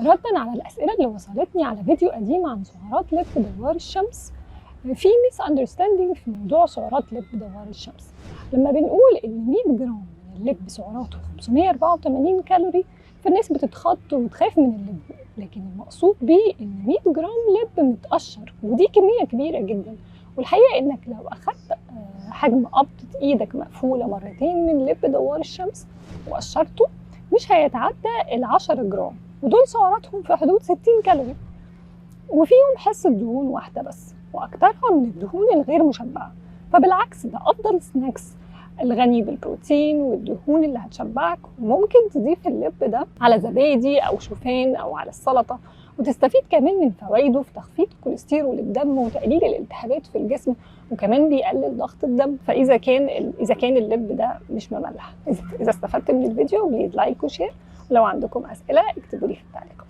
ردا على الأسئلة اللي وصلتني على فيديو قديم عن سعرات لب دوار الشمس، في ميس اندرستاندينج في موضوع سعرات لب دوار الشمس. لما بنقول إن 100 جرام من اللب سعراته 584 كالوري، فالناس بتتخض وتخاف من اللب، لكن المقصود بيه إن 100 جرام لب متقشر، ودي كمية كبيرة جدا. والحقيقة إنك لو أخدت حجم قبضة إيدك مقفولة مرتين من لب دوار الشمس وقشرته، مش هيتعدى 10 جرام، ودول سعراتهم في حدود 60 كالوري، وفيهم حصة دهون واحدة بس، وأكترها من الدهون الغير مشبعة. فبالعكس ده أفضل سناكس الغني بالبروتين والدهون اللي هتشبعك. وممكن تضيف اللب ده على زبادي أو شوفان أو على السلطة، وتستفيد كمان من فوائده في تخفيض كوليسترول الدم وتقليل الالتهابات في الجسم، وكمان بيقلل ضغط الدم. فإذا كان اللب ده مش مملح. إذا استفدت من الفيديو بليز لايك وشير، ولو عندكم أسئلة اكتبوا لي في التعليقات.